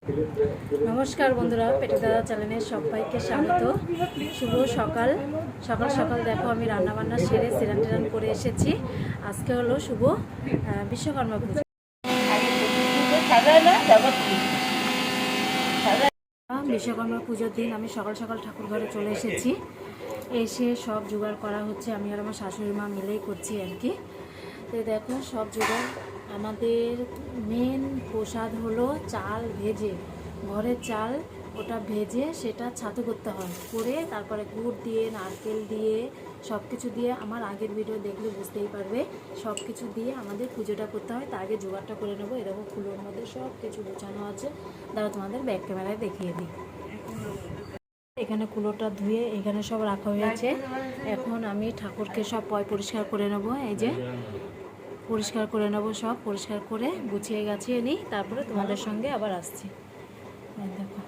নমস্কার বন্ধুরা, পেটে দাদা চ্যানেলে সবাইকে স্বাগত। শুভ সকাল সকাল দেখো আমি রান্নাবান্না সেরে স্নান টান করে এসেছি। আজকে হলো শুভ বিশ্বকর্মা পুজো। বিশ্বকর্মা পুজোর দিন আমি সকাল সকাল ঠাকুর ঘরে চলে এসেছি। এসে সব জোগাড় করা হচ্ছে, আমি আর আমার শাশুড়ি মা মিলেই করছি আর কি। তো দেখো সব জোগাড়। আমাদের মেন প্রসাদ হলো চাল ভেজে, ঘরের চাল ওটা ভেজে সেটা ছাতু করতে হয়, করে তারপরে গুড় দিয়ে নারকেল দিয়ে সব কিছু দিয়ে, আমার আগের ভিডিও দেখলে বুঝতেই পারবে, সব কিছু দিয়ে আমাদের পুজোটা করতে হয়। তার আগে জোগাড়টা করে নেবো। এরকম ফুলোর মধ্যে সব কিছু গোছানো আছে, তারা তোমাদের ব্যাক ক্যামেরায় দেখিয়ে দিই। এখানে কুলোটা ধুয়ে এখানে সব রাখা হয়েছে। এখন আমি ঠাকুরকে সব পরিষ্কার করে নেব। এই যে পরিষ্কার করে নেব, সব পরিষ্কার করে গুছিয়ে গাছিয়ে নিই, তারপরে তোমাদের সঙ্গে আবার আসছি। দেখো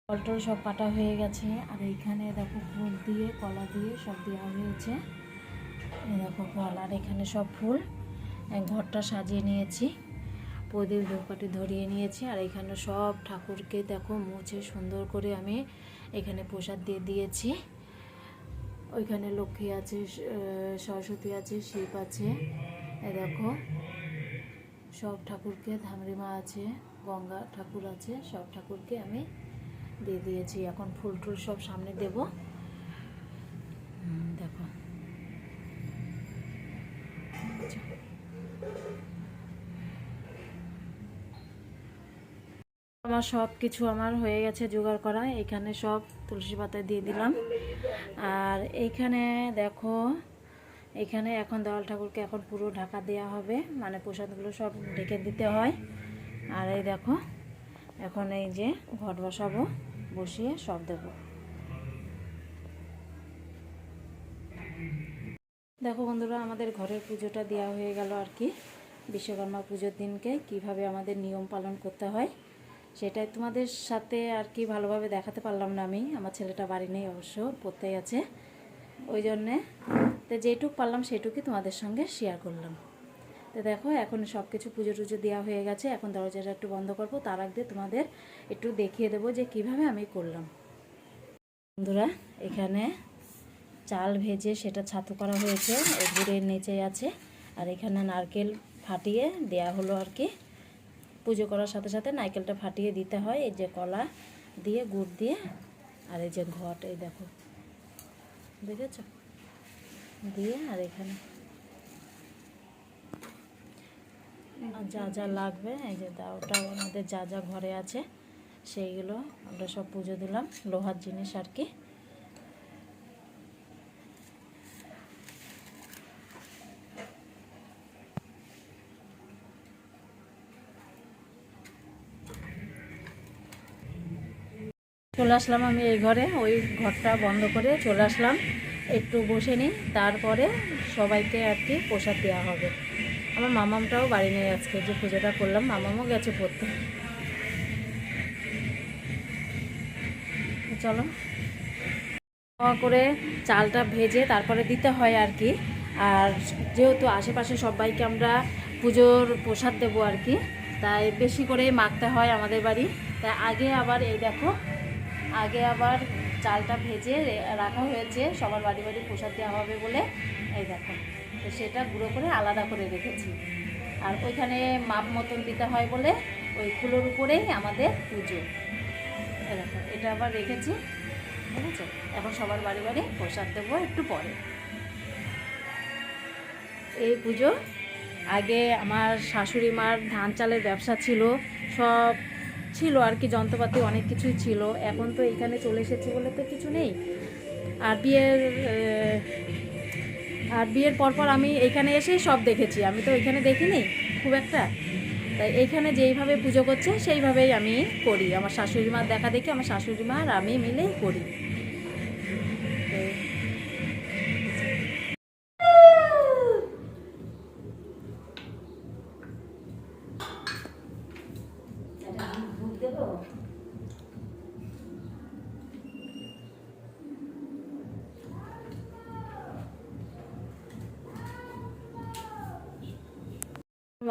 ফলটল সব কাটা হয়ে গেছে, আর এইখানে দেখো ফুল দিয়ে কলা দিয়ে সব দেওয়া হয়েছে। এই দেখো ফল, আর এখানে সব ফুল, ঘরটা সাজিয়ে নিয়েছি, প্রদীপ ধূপকাঠি ধরিয়ে নিয়েছি। আর এখানে সব ঠাকুরকে দেখো মুছে সুন্দর করে আমি এখানে প্রসাদ দিয়ে দিয়েছি। ওইখানে লক্ষ্মী আছে, সরস্বতী আছে, শিব আছে, এ দেখো সব ঠাকুরকে, ধামরি মা আছে, গঙ্গা ঠাকুর আছে, সব ঠাকুরকে আমি দিয়ে দিয়েছি। এখন ফুল টুল সব সামনে দেব। দেখো আমার সব কিছু আমার হয়ে গেছে জোগাড় করা। এখানে সব তুলসী পাতা দিয়ে দিলাম। আর এইখানে দেখো, এখানে এখন দেওয়াল ঠাকুরকে এখন পুরো ঢাকা দেওয়া হবে, মানে প্রসাদগুলো সব ঢেকে দিতে হয়। আর এই দেখো এখন এই যে ঘট বসাবো, বসিয়ে সব দেব। দেখো বন্ধুরা, আমাদের ঘরের পুজোটা দেওয়া হয়ে গেল আর কি। বিশ্বকর্মা পুজোর দিনকে কিভাবে আমাদের নিয়ম পালন করতে হয় সেটাই তোমাদের সাথে আর কি ভালোভাবে দেখাতে পারলাম না আমি। আমার ছেলেটা বাড়ি নেই, অবশ্য পড়তেই আছে, ওই জন্যে তো যেটুক পারলাম সেটুকুই তোমাদের সঙ্গে শেয়ার করলাম। তো দেখো এখন সব কিছু পুজো টুজো দেওয়া হয়ে গেছে। এখন দরজাটা একটু বন্ধ করবো, তার আগে তোমাদের একটু দেখিয়ে দেবো যে কিভাবে আমি করলাম। বন্ধুরা, এখানে চাল ভেজে সেটা ছাতু করা হয়েছে, ওই গুড়ের নিচে আছে। আর এখানে নারকেল ফাটিয়ে দেয়া হলো আর কি। পুজো করার সাথে সাথে নারকেলটা ফাটিয়ে দিতে হয়। এই যে কলা দিয়ে, গুড় দিয়ে, আর এই যে ঘট, এই দেখো দেখেছ দিয়ে, আর এখানে যা যা লাগবে এই যে ওটা আমাদের যা যা ঘরে আছে সেইগুলো আমরা সব পুজো দিলাম, লোহার জিনিস আর কি। চলে আসলাম আমি এই ঘরে, ওই ঘরটা বন্ধ করে চলে আসলাম, একটু বসে নিই, তারপরে সবাইকে আর কি প্রসাদ দেওয়া হবে। আমার মামামটাও বাড়ি নেই আজকে, যে পুজোটা করলাম মামামও গেছে পড়তে। চলো করে চালটা ভেজে তারপরে দিতে হয় আর কি। আর যেহেতু আশেপাশে সবাইকে আমরা পুজোর প্রসাদ দেবো আর কি, তাই বেশি করেই মাখতে হয় আমাদের বাড়ি। তাই আগে আবার এই দেখো, আগে আবার চালটা ভেজে রাখা হয়েছে, সবার বাড়ি বাড়ি প্রসাদ দেওয়া হবে বলে। এই দেখো, তো সেটা গুঁড়ো করে আলাদা করে রেখেছি। আর ওইখানে মাপ মতন দিতে হয় বলে ওই ফুলোর উপরেই আমাদের পুজো। দেখো এটা আবার রেখেছি, ঠিক আছে। এখন সবার বাড়ি বাড়ি প্রসাদ দেবো একটু পরে। এই পুজো আগে আমার শাশুড়ি মার ধান চালের ব্যবসা ছিল, সব ছিল আর কি, যন্ত্রপাতি অনেক কিছুই ছিল। এখন তো এখানে চলে এসেছি বলে তো কিছু নেই। আর বিয়ের পরপর আমি এখানে এসেই সব দেখেছি, আমি তো এখানে দেখিনি খুব একটা। তাই এইখানে যেইভাবে পুজো করছে সেইভাবেই আমি করি। আমার শাশুড়ি মার দেখা দেখি আমার শাশুড়ি মা আর আমি মিলেই করি।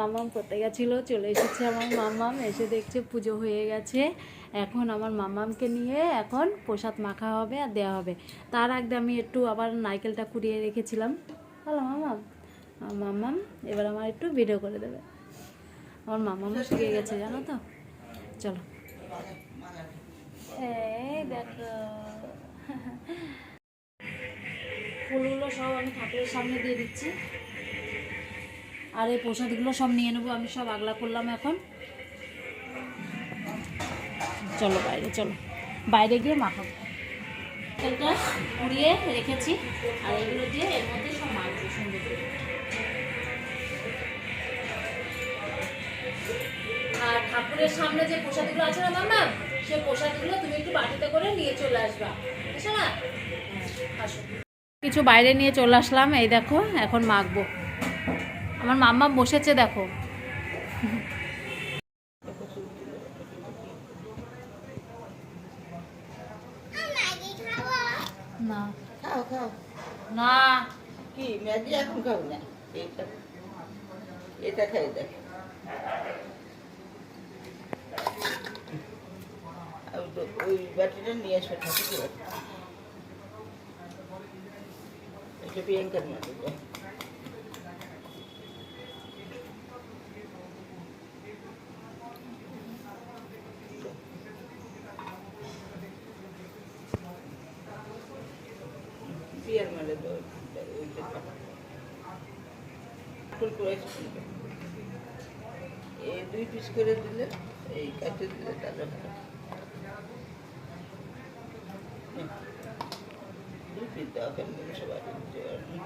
মাম্মাম করতে গেছিল, চলে এসেছে আমার মাম্মাম, এসে দেখছে পুজো হয়ে গেছে। এখন আমার মাম্মামকে নিয়ে এখন প্রসাদ মাখা হবে আর দেওয়া হবে। তার আগে আমি একটু আবার নারকেলটা কুড়িয়ে রেখেছিলাম। হ্যালো মাম্মাম, মাম্মাম এবার আমার একটু ভিডিও করে দেবে। আমার মাম্মামও শিখে গেছে জানো তো। চলো এই দেখো ফুলগুলো সব আমি ঠাকুরের সামনে দিয়ে দিচ্ছি, আর এই প্রসাদগুলো সব নিয়ে নেবো। আমি সব আগলা করলাম এখন। চলো বাইরে, চলো বাইরে গিয়ে মাখাবো। তেলটা পুড়িয়ে রেখেছি আর এগুলো দিয়ে এর মধ্যে সব মাখবো সুন্দর করে। আর ঠাকুরের সামনে যে প্রসাদগুলো আছে না মামা, সেই প্রসাদগুলো তুমি একটু বাটিতে করে নিয়ে চলে আসবা, বুঝছো না? আসো, কিছু বাইরে নিয়ে চলে আসলাম। এই দেখো এখন মাখবো। আমার মাম্মা বসেছে দেখো। না খাও খাও না, কি ম্যাগি এখন খাও না, এটা এটা খাই দেখ। ওই বাটিটা নিয়ে আসবে ঠাকুর, এটা প্রিয়াঙ্কার মাটি দেয়। বিয়ার মালে দাও ফুল করে এই 2 পিস করে দিলে, এই কাটে দিলে তাহলে ভালো। 2 পিস দাও কেন সবাই দিতে পারবে।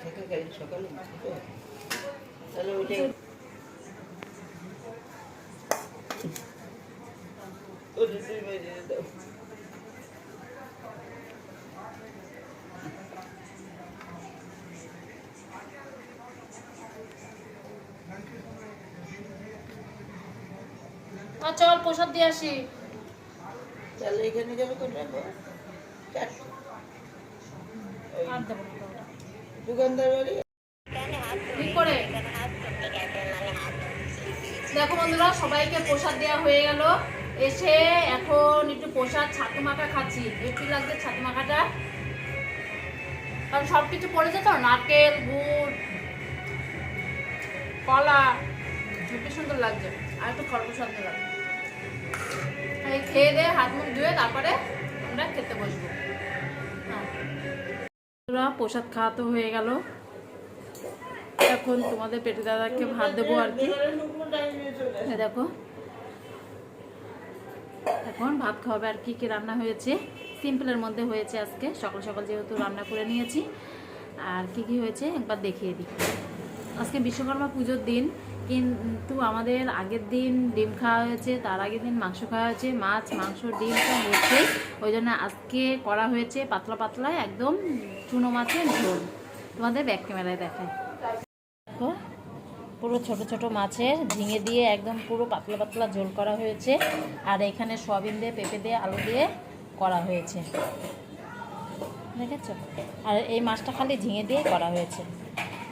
থেকে কাল সকালে তাহলে ওইটাই দুই বাজে দাও। চল প্রসাদ দিয়ে আসি। তাহলে এখানে যাবে কোনটা? আর দেবো না ওটা। দোকানদার বাড়ি ঠিক করে দেখো বন্ধুরা, সবাইকে প্রসাদ দেওয়া হয়ে গেল। এসে এখন একটু প্রসাদ ছাতু মাখা খাচ্ছি। একটু লাগছে ছাতু মাখাটা, কারণ সব কিছু পড়েছে তো, নারকেল, গুড়, কলা, হেবি সুন্দর লাগছে। আর একটু ফল প্রসাদ দিলাম। এই খেয়ে দিয়ে হাত মুখ ধুয়ে তারপরে আমরা খেতে বসবো। হ্যাঁ, প্রসাদ খাওয়া তো হয়ে গেল। এখন তোমাদের পেটে দাদাকে ভাত দেবো আর কি। দেখো এখন ভাত খাওয়াবে। আর কি কি রান্না হয়েছে, সিম্পলের মধ্যে হয়েছে আজকে। সকাল সকাল যেহেতু রান্না করে নিয়েছি, আর কি কি হয়েছে একবার দেখিয়ে দিই। আজকে বিশ্বকর্মা পুজোর দিন, কিন্তু আমাদের আগের দিন ডিম খাওয়া হয়েছে, তার আগের দিন মাংস খাওয়া হয়েছে। মাছ, মাংস, ডিম তো হচ্ছে, ওই জন্য আজকে করা হয়েছে পাতলা পাতলা একদম চুনো মাছের ঝোল। তোমাদের ব্যাক ক্যামেরায় দেখায়। দেখো পুরো ছোট ছোট মাছের ঝিঙে দিয়ে একদম পুরো পাতলা পাতলা ঝোল করা হয়েছে। আর এখানে সয়াবিন দিয়ে, পেঁপে দিয়ে, আলু দিয়ে করা হয়েছে, দেখেছো? আর এই মাছটা খালি ঝিঙে দিয়ে করা হয়েছে।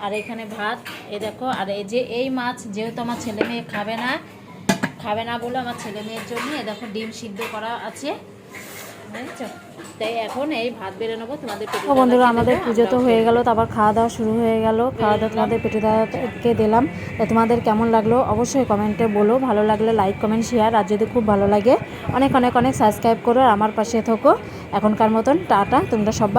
আর এখানে ভাত, এই দেখো। আর এই যে এই মাছ যেহেতু আমার ছেলে মেয়ে খাবে না বলে আমার ছেলে মেয়ের জন্য এই দেখো ডিম সিদ্ধ করা আছে, বুঝেছো? তাই এখন এই ভাত বেড়ে নেবো তোমাদের পেটে। বন্ধুরা, আমাদের পুজো তো হয়ে গেল, তারপর খাওয়া দাওয়া শুরু হয়ে গেল। খাওয়া দাওয়া তোমাদের পেটে দাদাকে দিলাম। তোমাদের কেমন লাগলো অবশ্যই কমেন্টে বলো। ভালো লাগলে লাইক, কমেন্ট, শেয়ার, আর যদি খুব ভালো লাগে অনেক অনেক অনেক সাবস্ক্রাইব করো আর আমার পাশে থাকো। এখনকার মতন টাটা, তোমরা সব